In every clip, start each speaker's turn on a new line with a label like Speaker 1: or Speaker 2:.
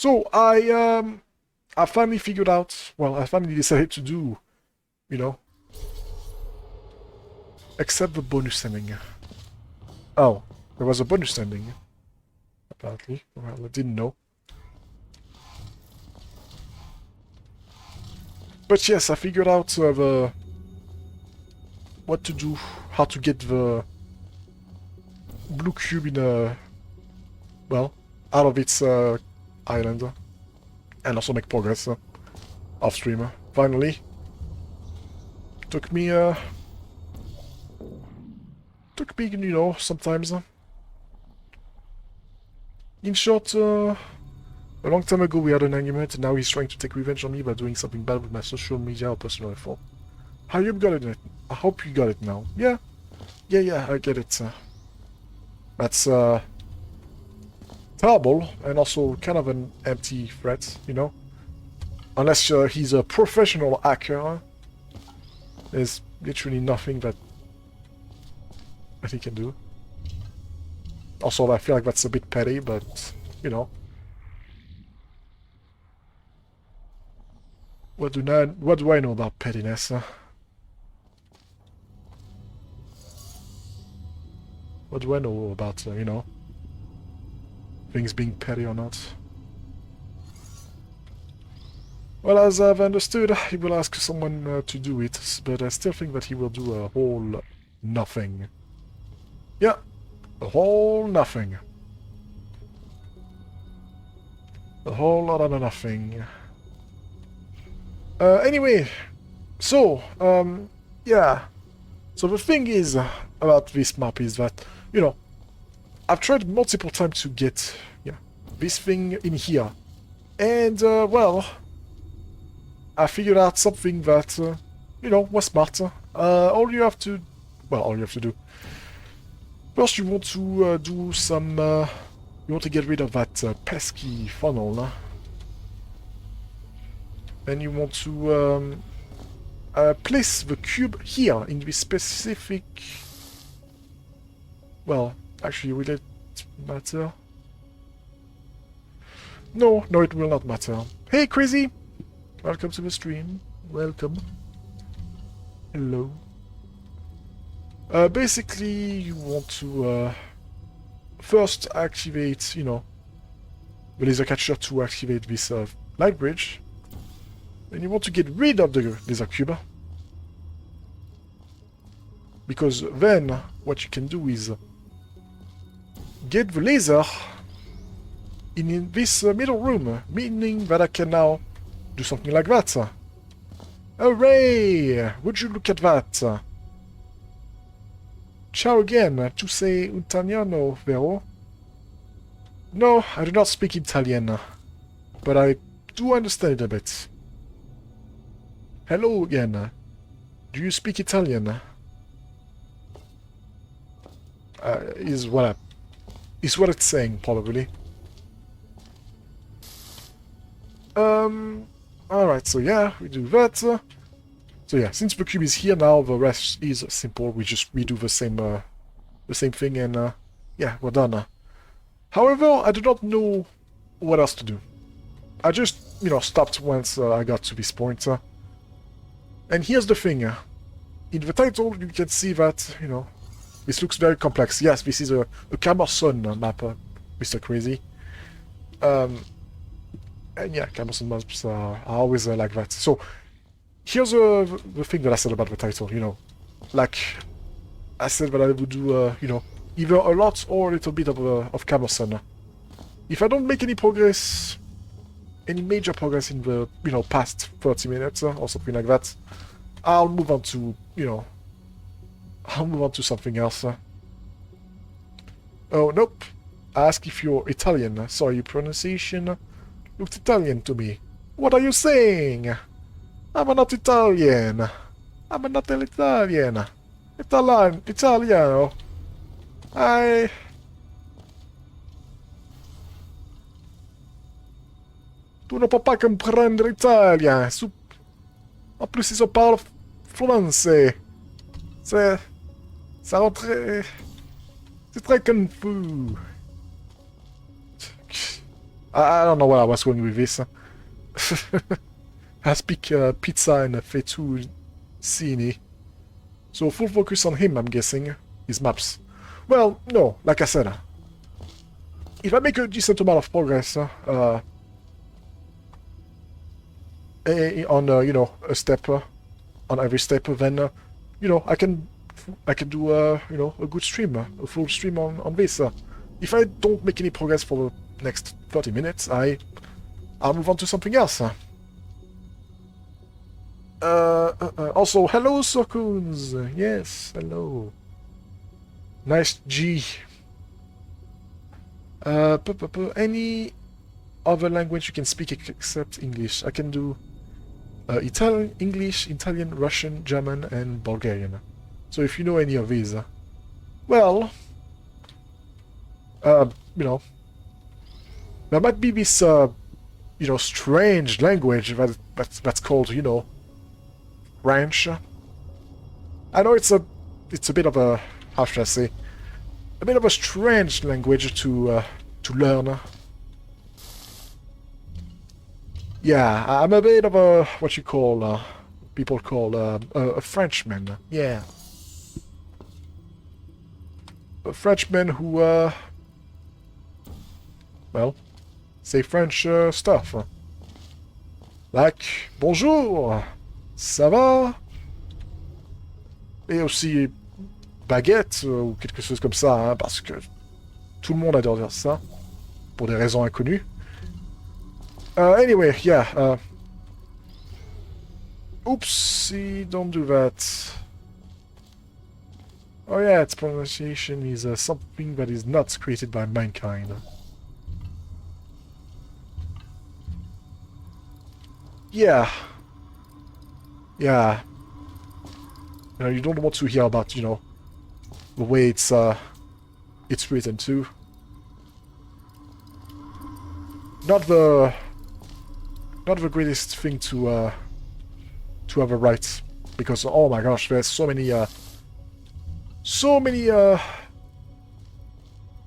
Speaker 1: So I finally figured out, well, I finally decided to do, you know, accept the bonus ending. Oh, there was a bonus ending, apparently. Well, I didn't know. But yes, I figured out what to do, how to get the blue cube in a, well, out of its island, and also make progress off stream. Finally, took me, you know, sometimes. In short, a long time ago we had an argument, and now he's trying to take revenge on me by doing something bad with my social media or personal effort. I hope you got it. I hope you got it now. Yeah, I get it. That's terrible, and also kind of an empty threat, you know? Unless he's a professional hacker, there's literally nothing that he can do. Also, I feel like that's a bit petty, but, you know. What do I know about pettiness? What do I know about, you know, things being petty or not? Well, as I've understood, he will ask someone to do it, but I still think that he will do a whole nothing. Yeah, a whole nothing. A whole lot of nothing. Anyway, so, yeah. So the thing is about this map is that, you know, I've tried multiple times to get, yeah, this thing in here. And, well, I figured out something that, you know, was smart. All you have to do. First, you want to do some, you want to get rid of that pesky funnel. Then you want to place the cube here in this specific... Well, actually, will it matter? No, it will not matter. Hey, Crazy! Welcome to the stream. Welcome. Hello. Basically, you want to first activate, you know, the laser catcher to activate this light bridge. Then you want to get rid of the laser cube. Because then, what you can do is get the laser in this middle room, meaning that I can now do something like that. Hooray! Would you look at that? Ciao again, tu sei italiano, vero? No, I do not speak Italian, but I do understand it a bit. Hello again. Do you speak Italian? Is what it's saying, probably. Alright, so yeah, we do that. So yeah, since the cube is here now, the rest is simple. We just redo the same thing, and yeah, we're done. However, I do not know what else to do. I just, you know, stopped once I got to this point. And here's the thing. In the title, you can see that, you know, this looks very complex. Yes, this is a Camerson map, Mr. Crazy. And yeah, Camerson maps are always like that. So, here's the thing that I said about the title, you know. Like, I said that I would do, you know, either a lot or a little bit of Camerson. If I don't make any progress, any major progress in the, you know, past 30 minutes or something like that, I'll move on to, you know, I'll move on to something else. Oh, nope. Ask if you're Italian. Sorry, your pronunciation looked Italian to me. What are you saying? I'm not Italian. I'm not Italian. Italiano. Tu ne peux pas comprendre l'italien. En plus, ils parlent français. Ça rend très... C'est très confus. I don't know where I was going with this. I speak pizza and fettuccine. So full focus on him, I'm guessing. His maps. Well, no, like I said. If I make a decent amount of progress on, you know, a step, on every step, then, you know, I can do, you know, a good stream, a full stream on this. If I don't make any progress for the next 30 minutes, I'll move on to something else. Also, hello, Sokuns! Yes, hello. Nice G. Any other language you can speak except English? I can do Italian, English, Italian, Russian, German, and Bulgarian. So if you know any of these, well, you know, there might be this, you know, strange language that's called, you know, French. I know it's a bit of a, how should I say, a bit of a strange language to learn. Yeah, I'm a bit of a, what you call, people call a Frenchman. Yeah. A Frenchman who, well, say French stuff. Like, bonjour, ça va? Et aussi baguette ou quelque chose comme ça, hein, parce que tout le monde adore dire ça, pour des raisons inconnues. Anyway, yeah. Oopsie, don't do that. Oh yeah, its pronunciation is something that is not created by mankind. Yeah. Yeah. You know, you don't want to hear about, you know, the way it's written too. Not the greatest thing to have a right, because oh my gosh, there's so many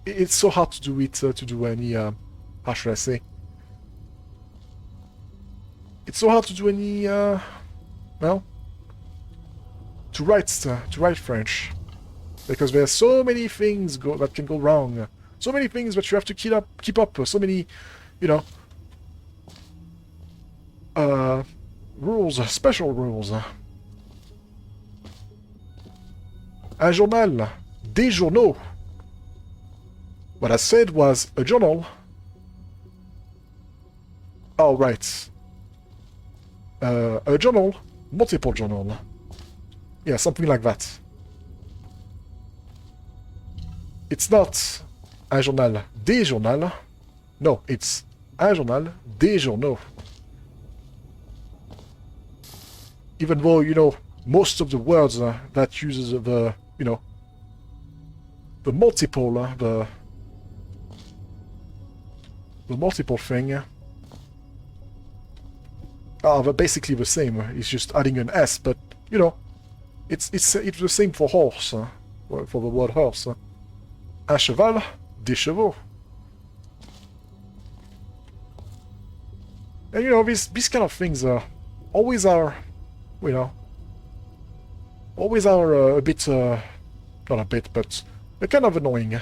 Speaker 1: it's so hard to do it, to do any how should I say, it's so hard to do any well, to write French, because there's so many things that can go wrong, so many things that you have to keep up, so many, you know, rules, special rules. Un journal, des journaux. What I said was a journal. Oh, right. A journal, multiple journal. Yeah, something like that. It's not un journal, des journaux. No, it's un journal, des journaux. Even though, you know, most of the words that uses the, you know, the multiple, the multiple thing are basically the same. It's just adding an S, but, you know, it's the same for horse, for the word horse. Un cheval, des chevaux. And, you know, these kind of things always are, you know, always are a bit, not a bit, but they're kind of annoying.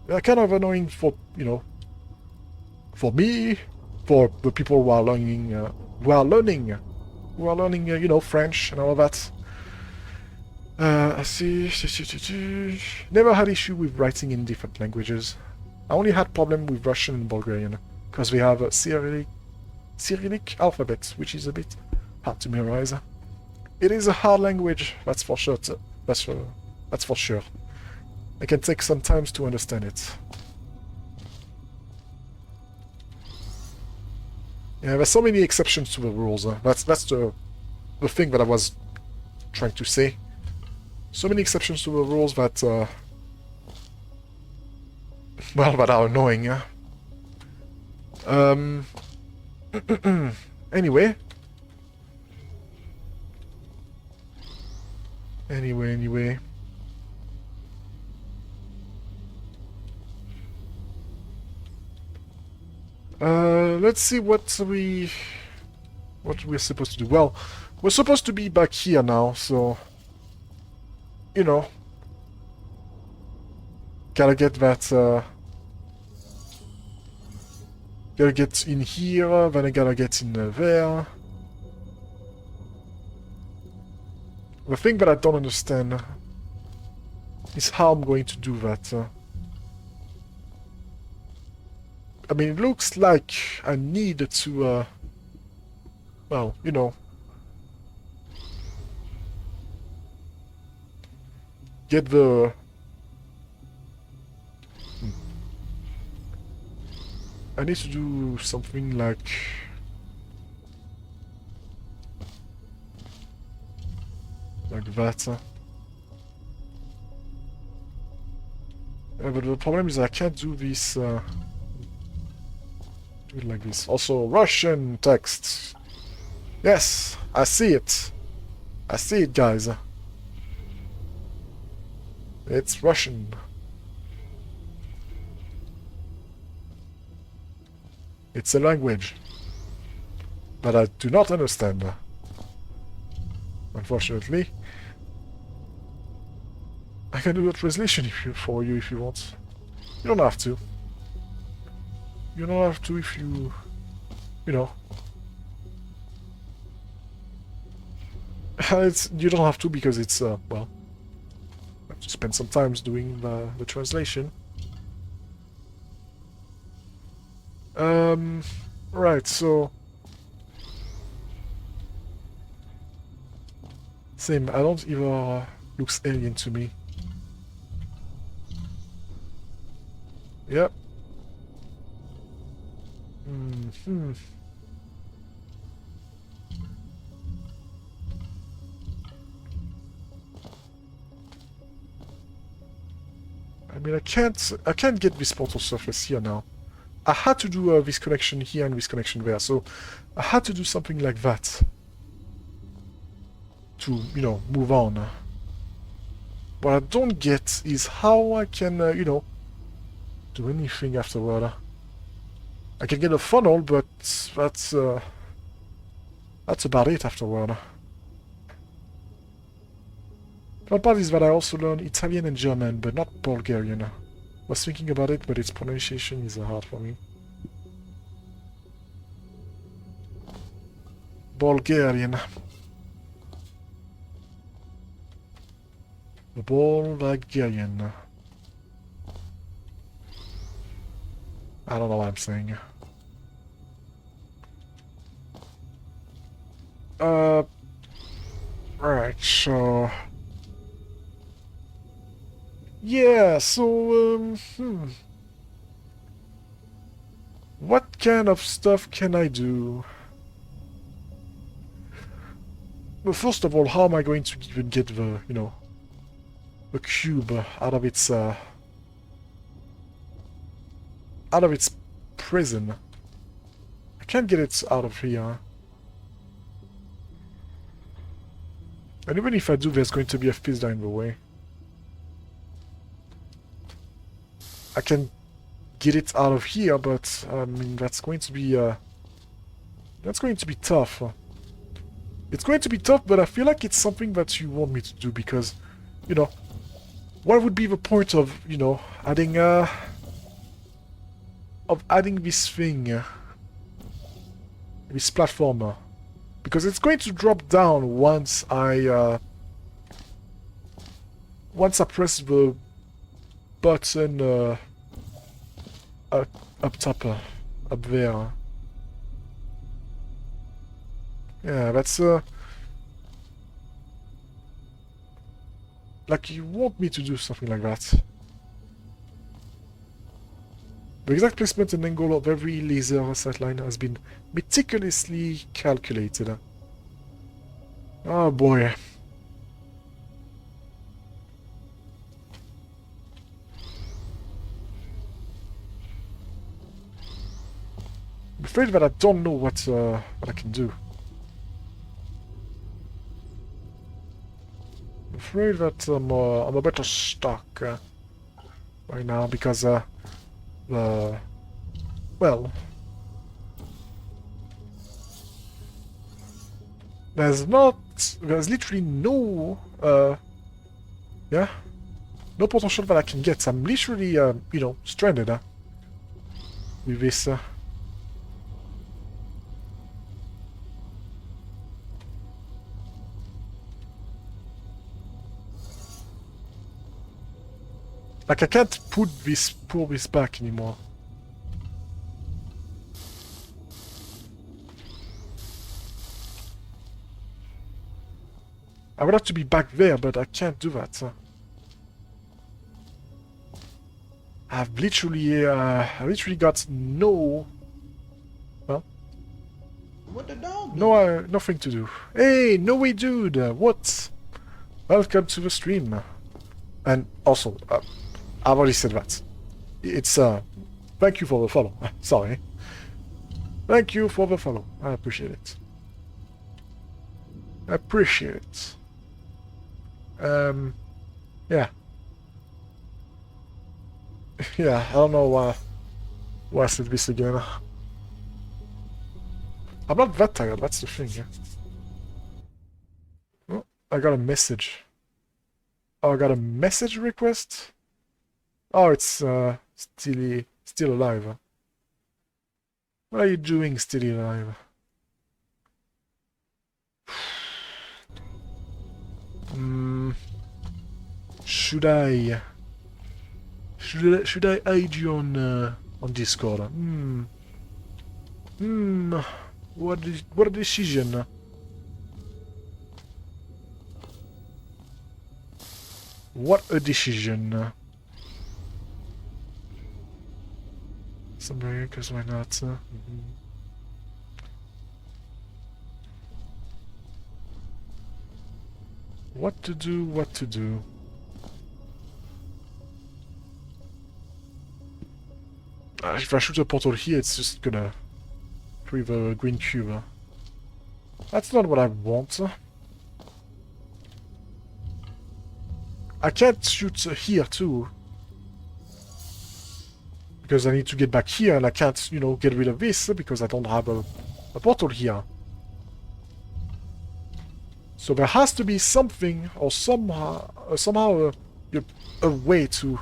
Speaker 1: They're kind of annoying for, you know, for me, for the people who are learning, you know, French and all of that. I see. Never had issue with writing in different languages. I only had problem with Russian and Bulgarian, because we have a Cyrillic alphabet, which is a bit hard to memorize. It is a hard language, that's for sure. That's for sure. It can take some time to understand it. Yeah, there's so many exceptions to the rules. That's the thing that I was trying to say. So many exceptions to the rules that, well, that are annoying. Anyway. Let's see what we're supposed to do. Well, we're supposed to be back here now, so you know, gotta get that. Gotta get in here, then I gotta get in there. The thing that I don't understand is how I'm going to do that. I mean, it looks like I need to, well, you know, get the... I need to do something like... that. But the problem is I can't do this, do it like this. Also, Russian text. Yes, I see it. I see it, guys. It's Russian. It's a language that I do not understand, unfortunately. I can do a translation for you if you want. You don't have to. You don't have to if you know. You don't have to because it's, well, I have to spend some time doing the translation. Right, so... Same, I don't even... looks alien to me. Yep. I mean, I can't get this portal surface here now. I had to do this connection here and this connection there, so I had to do something like that to, you know, move on. What I don't get is how I can, you know, do anything afterward. I can get a funnel, but that's about it afterward. The part is that I also learned Italian and German, but not Bulgarian. I was thinking about it, but its pronunciation is hard for me. Bulgarian. Bulgarian. I don't know what I'm saying. Right, so... Yeah, so, what kind of stuff can I do? Well, first of all, how am I going to even get the, you know, the cube out of its prison? I can't get it out of here. And even if I do, there's going to be a pizza in the way. I can get it out of here, but I mean that's going to be tough. It's going to be tough, but I feel like it's something that you want me to do because, you know, what would be the point of, you know, adding this thing, this platformer, because it's going to drop down once I press the button up top, up there. Yeah, that's like you want me to do something like that. The exact placement and angle of every laser sightline has been meticulously calculated. Oh boy. I'm afraid that I don't know what I can do. I'm afraid that I'm a bit stuck right now because well, There's literally no, yeah, no potential that I can get. I'm literally, you know, stranded, with this, Like, I can't pull this back anymore. I would have to be back there, but I can't do that. I've literally, I literally got no... Well...
Speaker 2: What the dog do?
Speaker 1: No, nothing to do. Hey, no way, dude! What? Welcome to the stream. And also, I've already said that. It's, thank you for the follow. Sorry. Thank you for the follow. I appreciate it. I appreciate it. Yeah. Yeah, I don't know why I said this again. I'm not that tired, that's the thing, yeah. Oh, I got a message. Oh, I got a message request? Oh, it's, still alive. What are you doing, still alive? Should I add you on Discord? What a decision. What a decision. Somebody, because why not? What to do, what to do. If I shoot a portal here, it's just gonna free the green cube. That's not what I want. I can't shoot here too. Because I need to get back here and I can't, you know, get rid of this because I don't have a portal here. So there has to be something or somehow a way to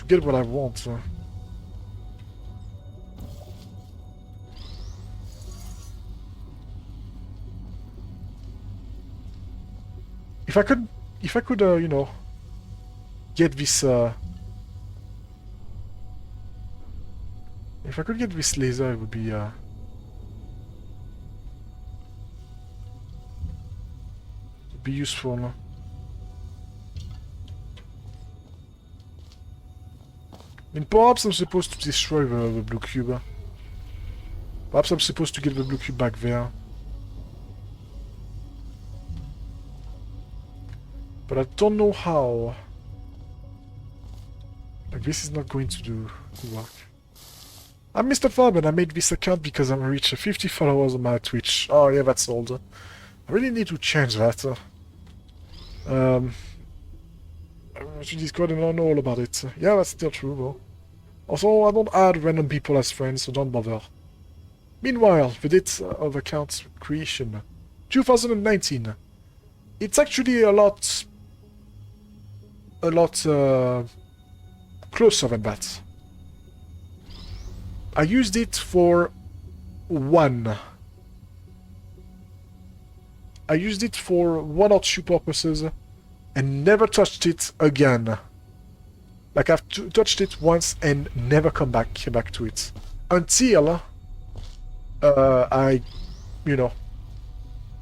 Speaker 1: get what I want. If I could, you know, get this, if I could get this laser, it would be, useful. I mean, perhaps I'm supposed to destroy the blue cube. Perhaps I'm supposed to get the blue cube back there. But I don't know how. Like, this is not going to work. I'm Mr. Fabian. I made this account because I'm reached 50 followers on my Twitch. Oh yeah, that's old. I really need to change that. I should Discord and I know all about it. Yeah, that's still true, though. Also, I don't add random people as friends, so don't bother. Meanwhile, the date of account creation, 2019. It's actually a lot closer than that. I used it for one. I used it for one or two purposes and never touched it again. Like, I've touched it once and never come back to it. Until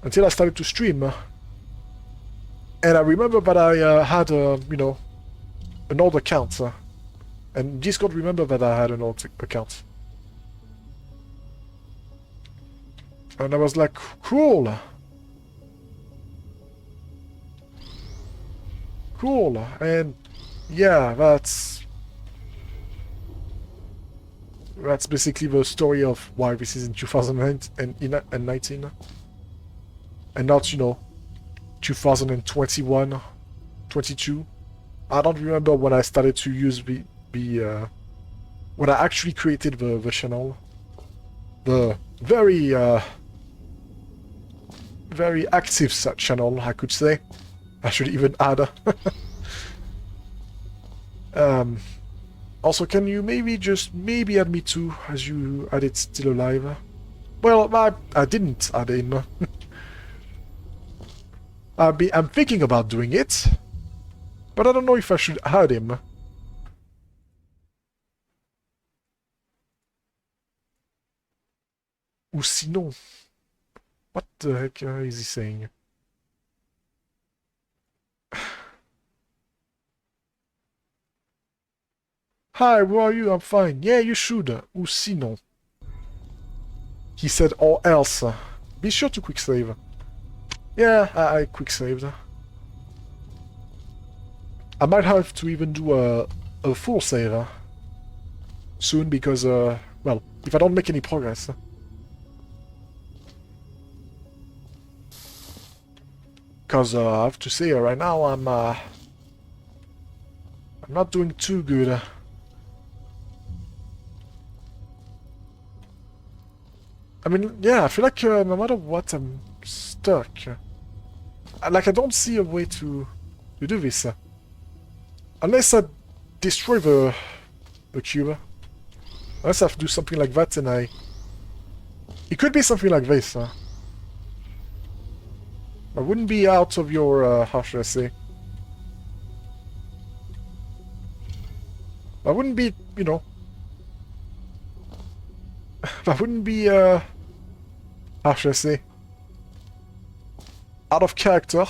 Speaker 1: until I started to stream. And I remember that I had, you know, an old account. And Discord remembered that I had an old account. And I was like, cool. Cool. And yeah, that's basically the story of why this is in 2019 and not, you know, 2021, 22. I don't remember when I started to use when I actually created the channel. The very very active channel, I could say. I should even add. Also, can you maybe just add me too, as you had it still alive? Well, I didn't add him. I'm thinking about doing it, but I don't know if I should add him. Ou sinon... What the heck is he saying? Hi, who are you? I'm fine. Yeah, you should. Ou sinon. He said, or else. Be sure to quick save. Yeah, I quick saved. I might have to even do a full save soon because, well, if I don't make any progress. Because I have to say, right now I'm not doing too good. I mean, yeah, I feel like no matter what, I'm stuck. Like, I don't see a way to do this. Unless I destroy the cube. Unless I have to do something like that, and it could be something like this. I wouldn't be out of your, how should I say? I wouldn't be, you know... I wouldn't be, how should I say? Out of character.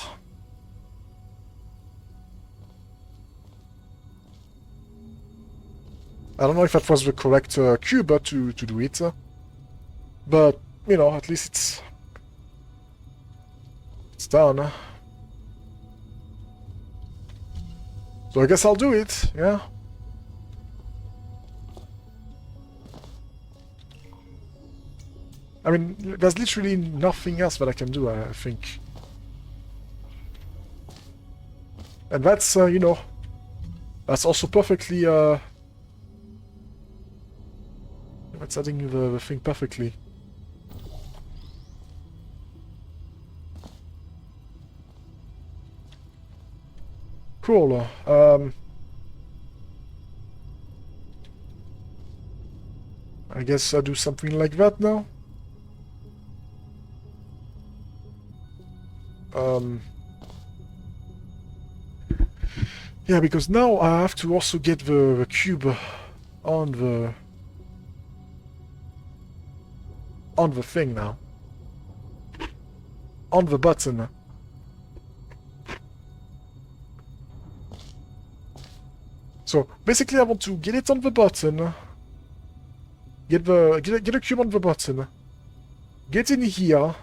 Speaker 1: I don't know if that was the correct cube to do it. But, you know, at least it's done. So I guess I'll do it, yeah. I mean, there's literally nothing else that I can do, I think. And that's, you know, that's also perfectly, that's adding the thing perfectly. Cool, I guess I'll do something like that now. Yeah, because now I have to also get the cube on the thing now. On the button. So basically I want to get it on the button. Get a cube on the button. Get in here.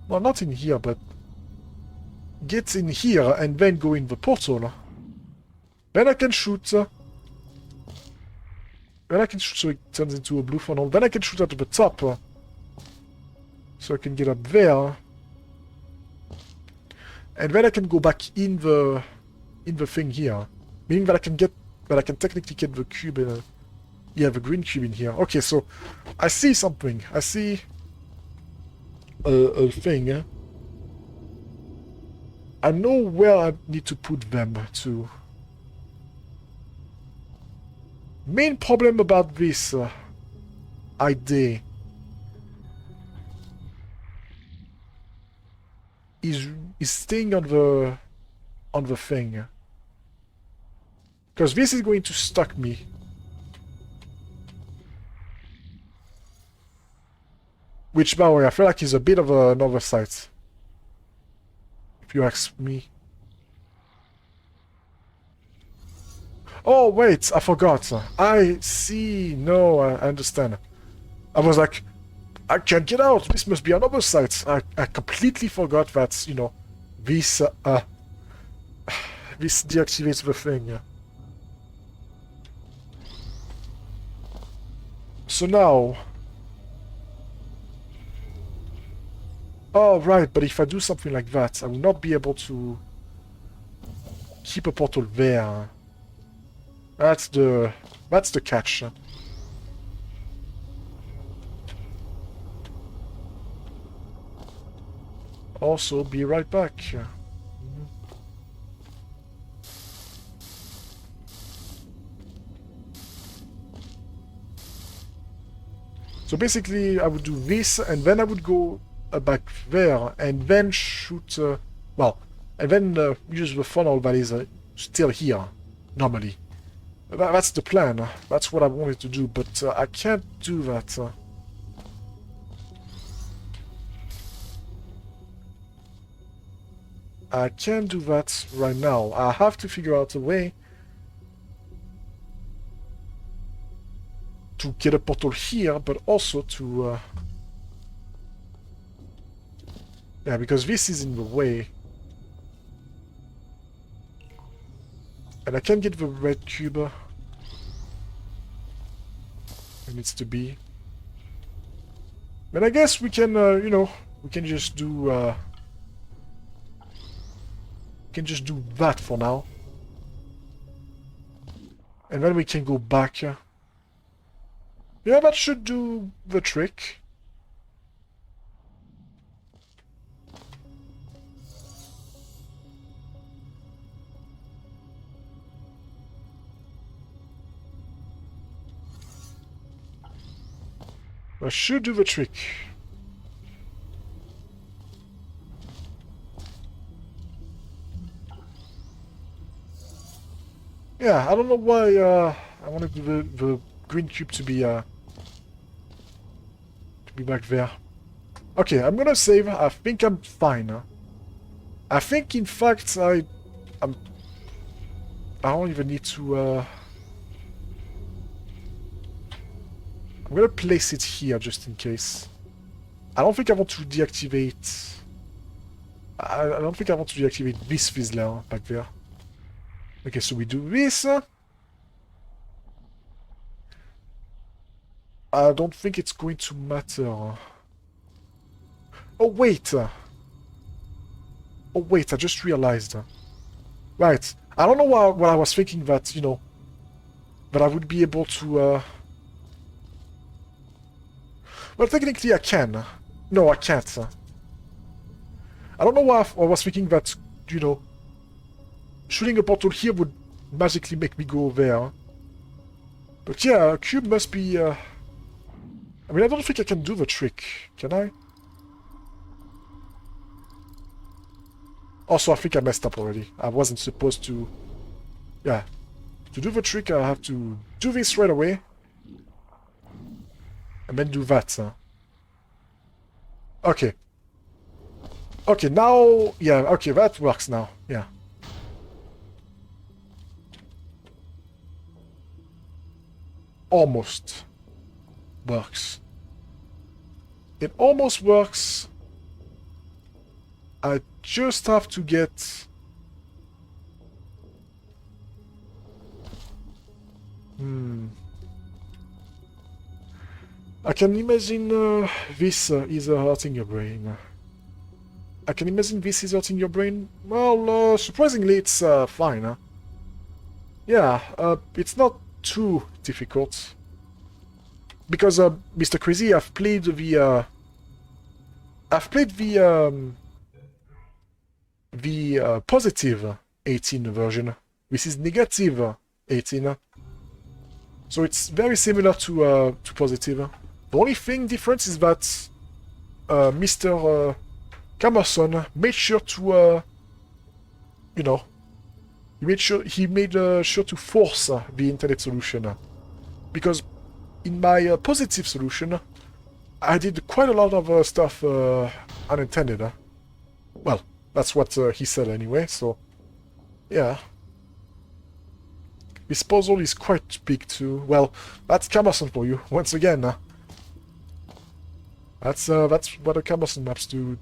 Speaker 1: Well, not in here, but get in here and then go in the portal. Then I can shoot. Then I can shoot so it turns into a blue funnel. Then I can shoot at the top. So I can get up there. And then I can go back in the thing here. Meaning that I can technically get the cube in yeah, the green cube in here. Okay, so I see something. I see a thing. I know where I need to put them to. Main problem about this idea is staying on the thing. Because this is going to stuck me. Which, by the way, I feel like is a bit of an oversight. If you ask me. Oh, wait, I forgot. I see. No, I understand. I was like, I can't get out. This must be an oversight. I completely forgot that, you know, this deactivates the thing. So now... Oh, right, but if I do something like that, I will not be able to keep a portal there. That's the catch. also be right back. So basically, I would do this, and then I would go back there, and then shoot, well, and then use the funnel that is still here, normally. That's the plan. That's what I wanted to do, but I can't do that. I can't do that right now. I have to figure out a way to get a portal here, but also to... yeah, because this is in the way. And I can't get the red cube. It needs to be. But I guess we can, you know, we can just do... we can just do that for now. And then we can go back. Yeah, that should do the trick. That should do the trick. Yeah, I don't know why I wanted the green cube to be back there. Okay, I'm gonna save. I think I'm fine. I think, in fact, I don't even need to. I'm gonna place it here just in case. I don't think I want to deactivate. I don't think I want to deactivate this fizzler back there. Okay, so we do this. I don't think it's going to matter. Oh, wait! Oh, wait, I just realized. Right, I don't know what I was thinking that, you know, that I would be able to, well, technically I can. No, I can't. I don't know why I was thinking that, you know, shooting a portal here would magically make me go there. But yeah, a cube must be, I mean, I don't think I can do the trick, can I? Also, I think I messed up already. I wasn't supposed to... Yeah. To do the trick, I have to do this right away. And then do that. Okay. Okay, now... Yeah, okay, that works now. Yeah. Almost works. It almost works. I just have to get... I can imagine this is hurting your brain. I can imagine this is hurting your brain. Well, surprisingly, it's fine. Yeah, it's not too difficult. Because, Mr. Crazy, I've played the positive 18 version. This is negative 18. So it's very similar to positive. The only thing difference is that Mr. Camerson made sure to, you know, he made sure to force the internet solution. Because in my positive solution, I did quite a lot of stuff unintended. Well, that's what he said anyway, so... Yeah. This puzzle is quite big too. Well, that's camerson for you, once again. That's what the camerson maps do.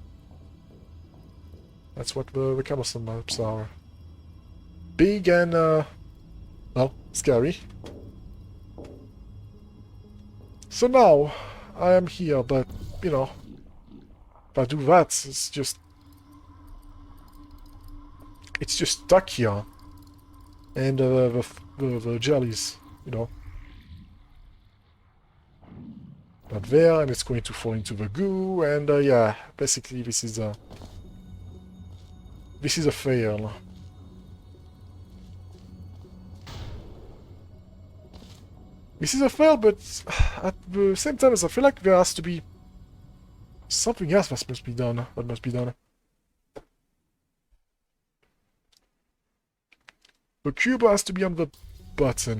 Speaker 1: That's what the camerson maps are. Big and, well, scary. So now, I am here, but, you know, if I do that, it's just stuck here. And the jellies, you know. Not there, and it's going to fall into the goo, and yeah, basically this is This is a fail. This is a fail, but at the same time, I feel like there has to be something else that must be done. The cube has to be on the button.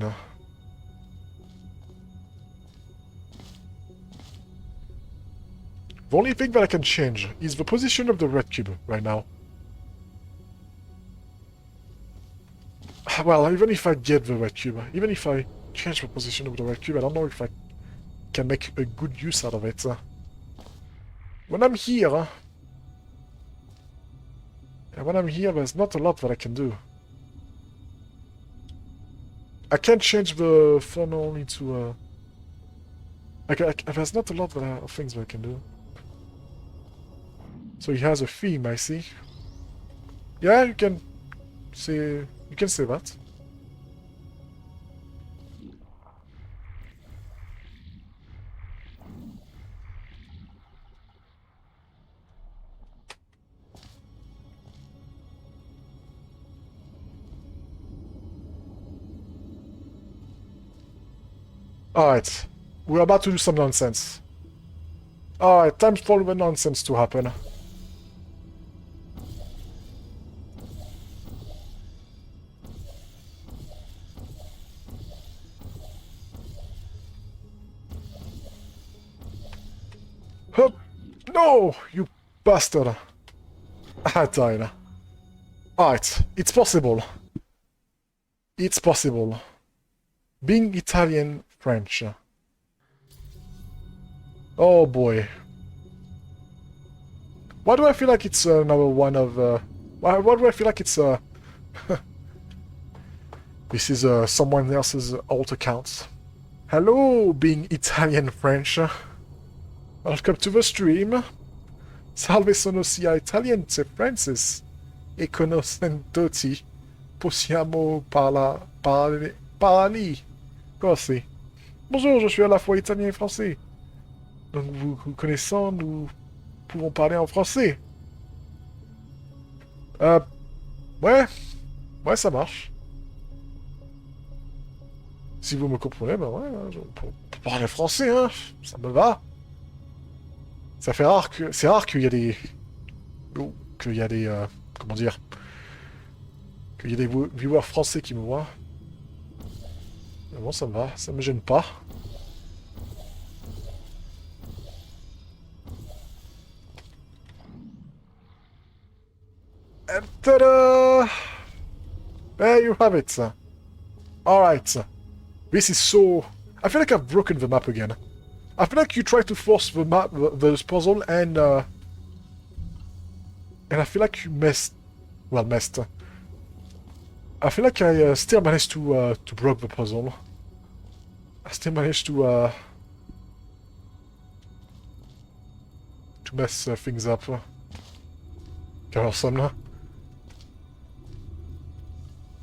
Speaker 1: The only thing that I can change is the position of the red cube right now. Well, even if I get the red cube, even if I change the position of the red cube, I don't know if I can make a good use out of it. When I'm here, there's not a lot that I can do. I can't change the funnel into there's not a lot of things that I can do. So he has a theme, I see. Yeah, you can say that. Alright, we're about to do some nonsense. Alright, time for the nonsense to happen. Hup! No, you bastard! I died. Alright, it's possible. It's possible. Being Italian, French. Oh boy. Why do I feel like it's number one of... Why do I feel like it's... This is someone else's alt account. Hello, being Italian, French. Welcome to the stream. Salve, sono sia italiente, Francis. E conoscendoti, possiamo parler così. Bonjour, je suis à la fois italien et français. Donc, vous connaissant, nous pouvons parler en français. Ouais. Ouais, ça marche. Si vous me comprenez, ben ouais, je peux parler français, hein. Ça me va. Ça fait rare que... C'est rare qu'il y a des... qu'il y a des... comment dire... Qu'il y a des viewers français qui me voient. Mais bon, ça me va. Ça me gêne pas. And ta-da! There you have it. Alright. This is so... I feel like I've broken the map again. I feel like you try to force the map, the puzzle, and I feel like you messed. Well, messed. I feel like I still managed to break the puzzle. I still managed to mess things up. Camerson.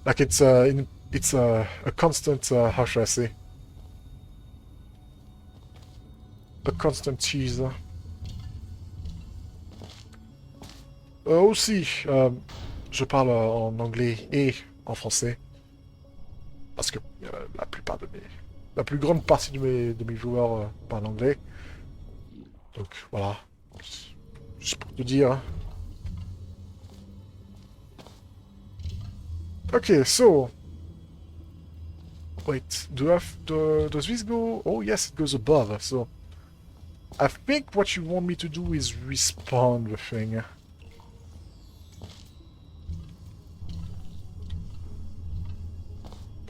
Speaker 1: Like it's a constant. How should I say? A constant cheese. Aussi, je parle en anglais et en français. Parce que la plupart de mes... La plus grande partie de mes joueurs parlent anglais. Donc voilà. Juste pour te dire. Okay, so... Wait, does this go... Oh yes, it goes above, so... I think what you want me to do is respawn the thing.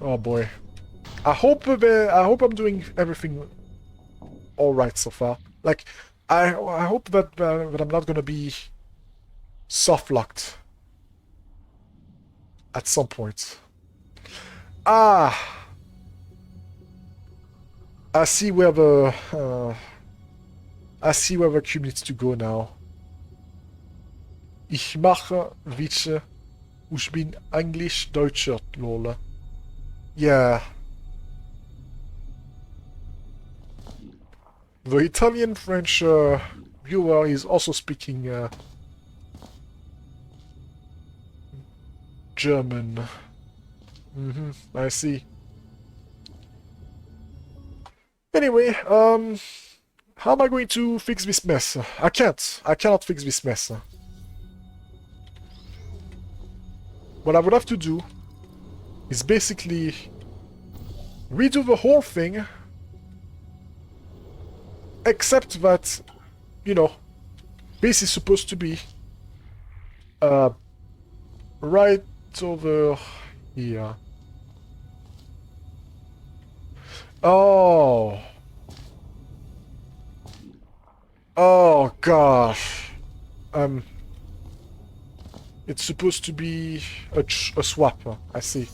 Speaker 1: Oh boy. I hope I'm doing everything all right so far. Like, I hope that I'm not gonna be soft locked at some point. Ah, I see where the cube needs to go now. Ich mache Witze. Ich bin Englisch Deutscher, lol. Yeah. The Italian-French viewer is also speaking German. I see. Anyway, how am I going to fix this mess? I can't. I cannot fix this mess. What I would have to do is basically redo the whole thing, except that, you know, this is supposed to be right over here. Oh. Oh gosh. It's supposed to be a swap. I see.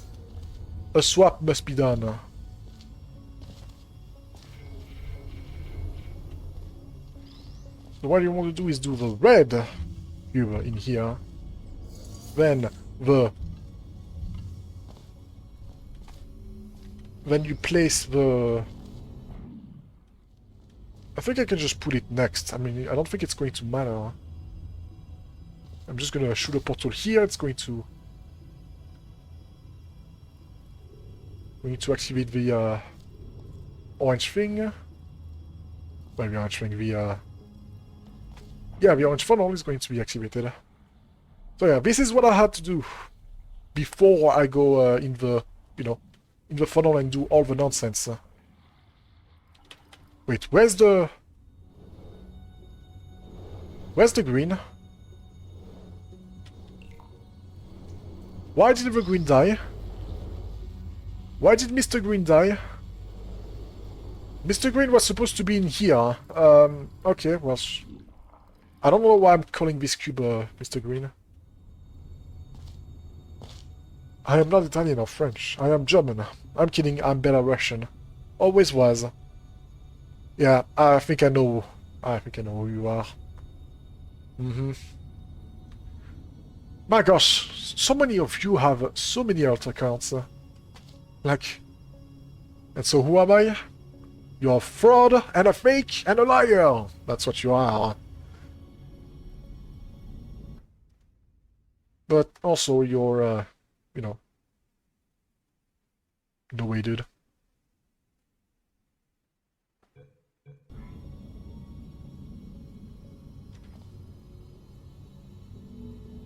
Speaker 1: A swap must be done. So what you want to do is do the red cube in here. Then you place the... I think I can just put it next. I mean, I don't think it's going to matter. I'm just gonna shoot a portal here. It's going to... We need to activate the orange thing. Well, the orange thing, the... Yeah, the orange funnel is going to be activated. So yeah, this is what I had to do before I go in the, you know, in the funnel and do all the nonsense. Wait, where's the green? Why did the green die? Why did Mr. Green die? Mr. Green was supposed to be in here. Okay, well... I don't know why I'm calling this cube Mr. Green. I am not Italian or French. I am German. I'm kidding, I'm Belarusian. Always was. Yeah, I think I know who you are. My gosh, so many of you have so many alt accounts. Like... And so who am I? You're a fraud, and a fake, and a liar! That's what you are. But also, you're, you know... No way, dude.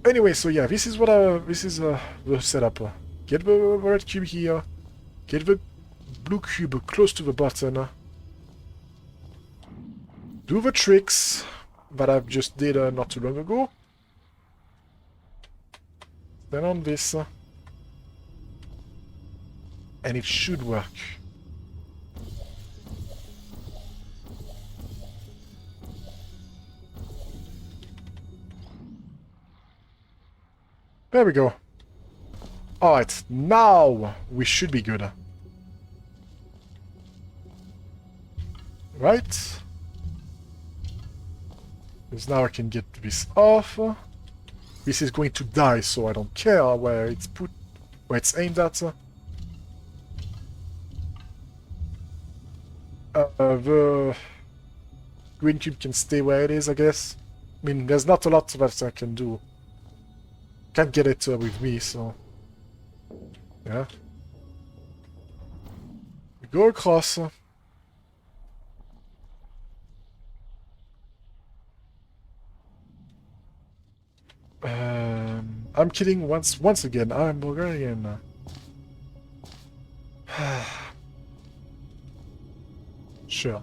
Speaker 1: Anyway, so yeah, this is what this is the setup. Get the red cube here, get the blue cube close to the button, do the tricks that I've just did not too long ago, then on this, and it should work. There we go. Alright, now we should be good. Right? Because now I can get this off. This is going to die, so I don't care where it's put, where it's aimed at. The green cube can stay where it is, I guess. I mean, there's not a lot that I can do. Can't get it with me, so... Yeah. We go across. I'm kidding once again. I'm Bulgarian. Sure.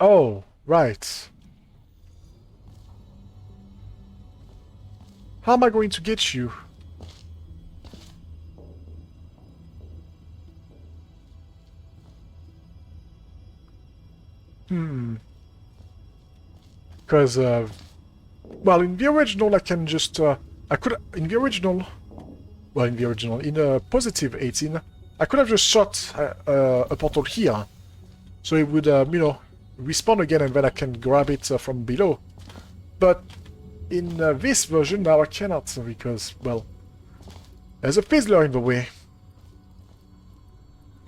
Speaker 1: Oh, right. How am I going to get you? Because, well, in the original I can just, I could, in the original, in positive 18, I could have just shot a portal here. So it would, you know, respawn again and then I can grab it from below. But in this version now I cannot because, well, there's a fizzler in the way.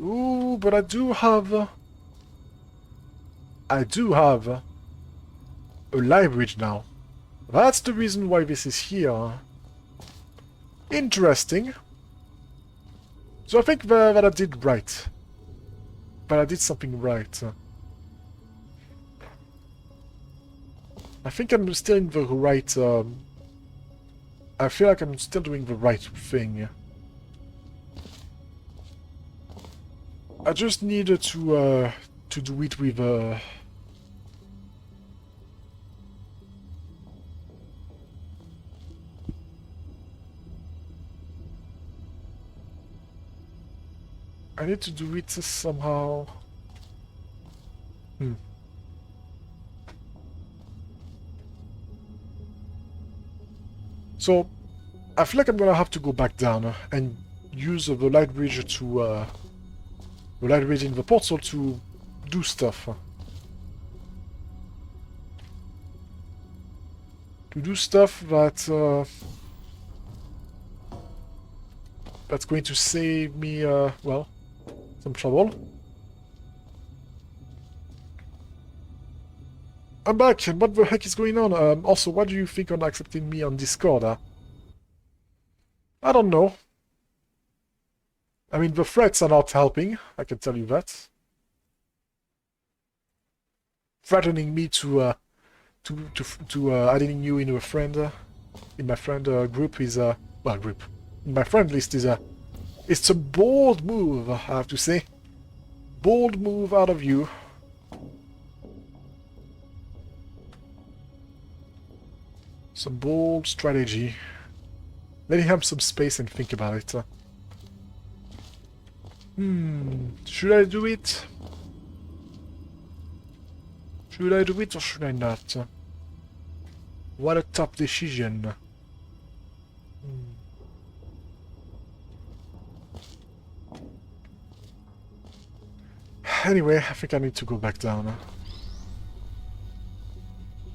Speaker 1: Ooh, but I do have... I do have a light bridge now. That's the reason why this is here. Interesting. So I think that I did right. But I did something right. I think I'm still in the right... I feel like I'm still doing the right thing. I just needed to do it with... I need to do it somehow. So, I feel like I'm gonna have to go back down and use the light bridge to... the light bridge in the portal to do stuff. To do stuff that... that's going to save me, well, some trouble. I'm back, and what the heck is going on? Also, what do you think on accepting me on Discord? I don't know. I mean, the threats are not helping, I can tell you that. Threatening me to adding you into a friend, in my friend group is, well, group. In my friend list is it's a bold move, I have to say. Bold move out of you. Some bold strategy. Letting him some space and think about it. Should I do it? Should I do it or should I not? What a tough decision. Anyway, I think I need to go back down.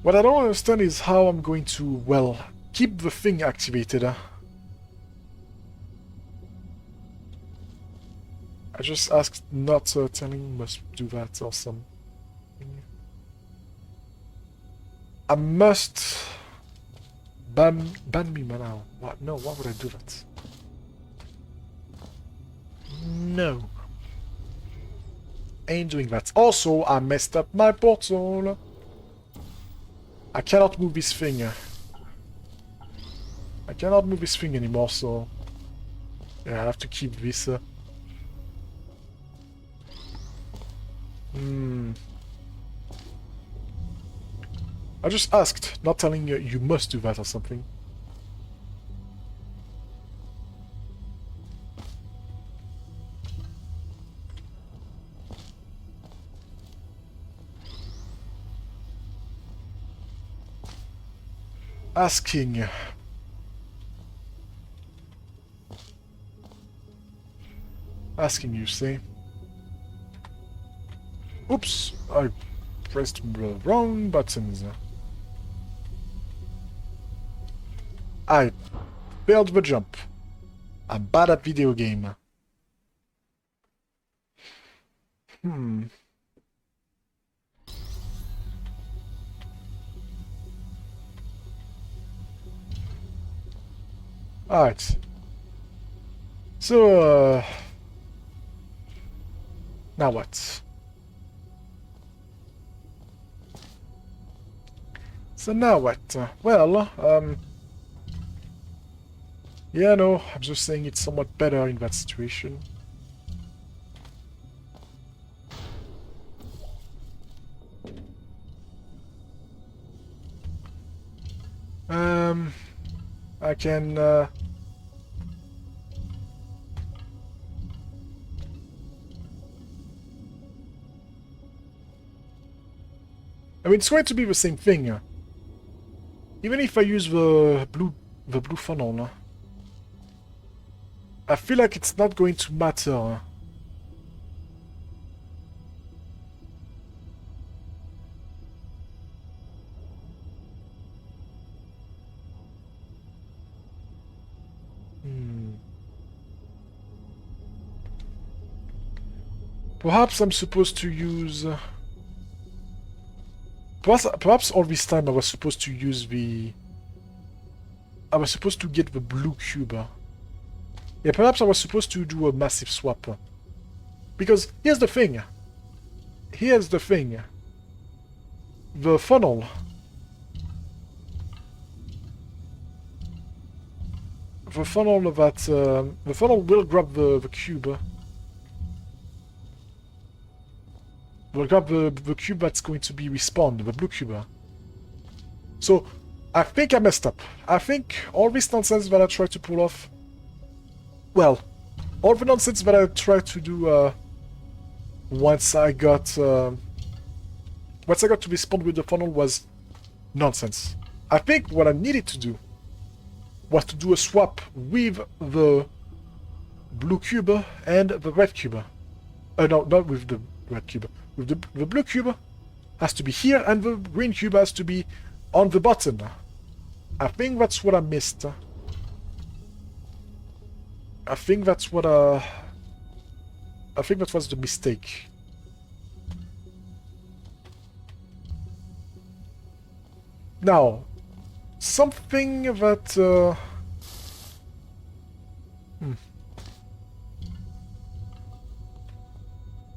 Speaker 1: What I don't understand is how I'm going to, well, keep the thing activated. I just asked not telling must do that or something. I must ban me now. What? No, why would I do that? No. Ain't doing that. Also, I messed up my portal. I cannot move this thing. I cannot move this thing anymore, so... yeah, I have to keep this. I just asked, not telling you you must do that or something. Asking. Asking, you see. Oops, I pressed the wrong buttons. I failed the jump. I'm bad at video game. Alright. So, now what? So now what? Well, yeah, no, I'm just saying it's somewhat better in that situation. I can, I mean, it's going to be the same thing. Even if I use the blue funnel, I feel like it's not going to matter. Perhaps I'm supposed to use... Perhaps all this time I was supposed to use the... I was supposed to get the blue cube. Yeah, perhaps I was supposed to do a massive swap. Because here's the thing. Here's the thing. The funnel. The funnel that... the funnel will grab the cube. Will grab the cube that's going to be respawned, the blue cube. So, I think I messed up. I think all this nonsense that I tried to pull off... Well, all the nonsense that I tried to do once I got to respawn with the funnel was nonsense. I think what I needed to do was to do a swap with the blue cube and the red cube. No, not with the red cube. With the blue cube has to be here and the green cube has to be on the bottom. I think that's what I missed. I think that's what I think that was the mistake. Now, something that...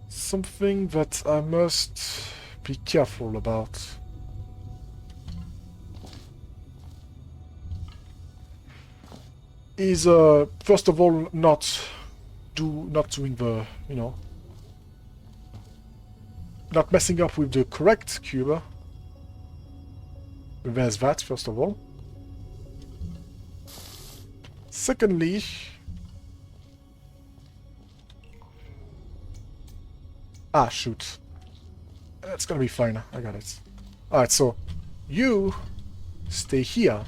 Speaker 1: Something that I must be careful about. Is first of all not doing the, you know, not messing up with the correct cube. There's that, first of all. Secondly, ah, shoot. It's gonna be fine. I got it. Alright, so you stay here.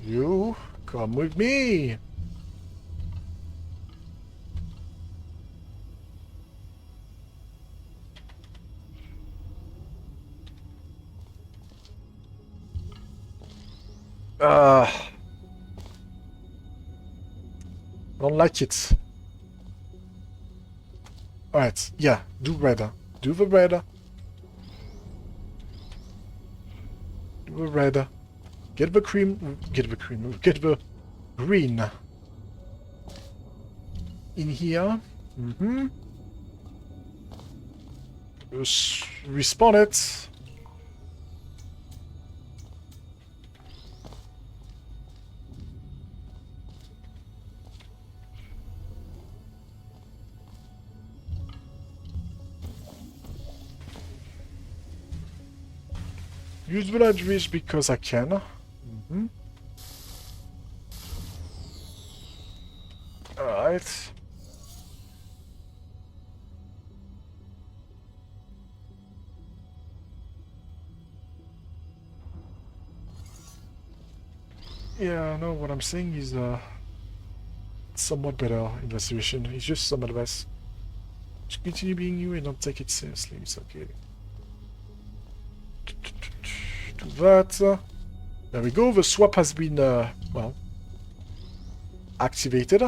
Speaker 1: You come with me. I don't like it. Alright, yeah, do red. Do the red. Do the red. Get the cream. Get the cream. Get the green. In here. Just respawn it. Use village reach because I can. Alright. Yeah, no, what I'm saying is somewhat better investigation. It's just some advice. Just continue being you and don't take it seriously. It's okay. Do that. There we go. The swap has been, well, activated.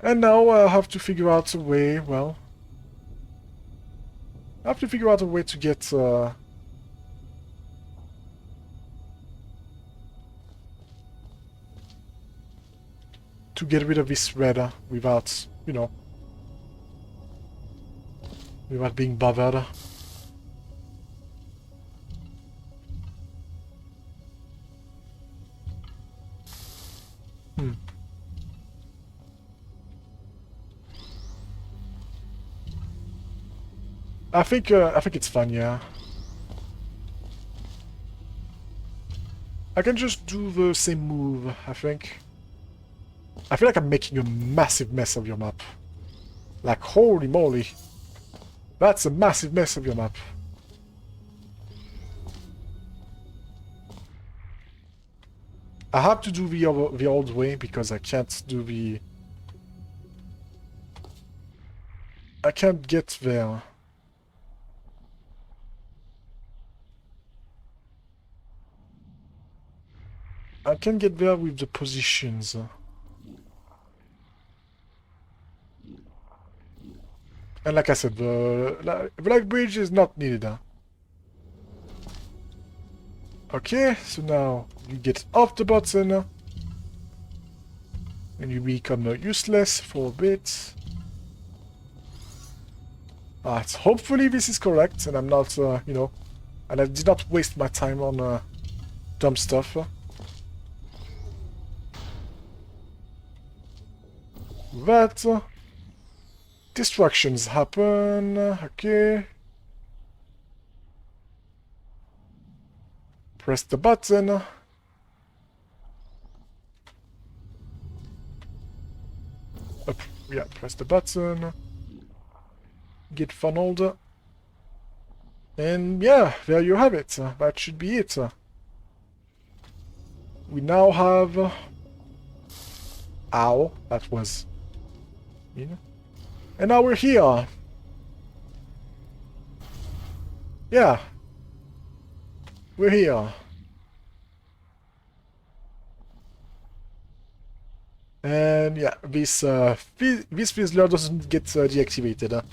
Speaker 1: And now I have to figure out a way, well... I have to figure out a way to get... to get rid of this red without, you know... without being bothered. I think it's fun, yeah. I can just do the same move, I think. I feel like I'm making a massive mess of your map. Like, holy moly. That's a massive mess of your map. I have to do the old way because I can't do the... I can't get there. I can get there with the positions. And like I said, the light bridge is not needed. Okay, so now you get off the button. And you become useless for a bit. Hopefully this is correct, and I'm not, you know, and I did not waste my time on dumb stuff. That distractions happen. Okay. Press the button. Yeah, press the button. Get funneled. And yeah, there you have it. That should be it. We now have... Ow, that was... And now we're here. Yeah. We're here. And yeah, this Fizzler doesn't get deactivated.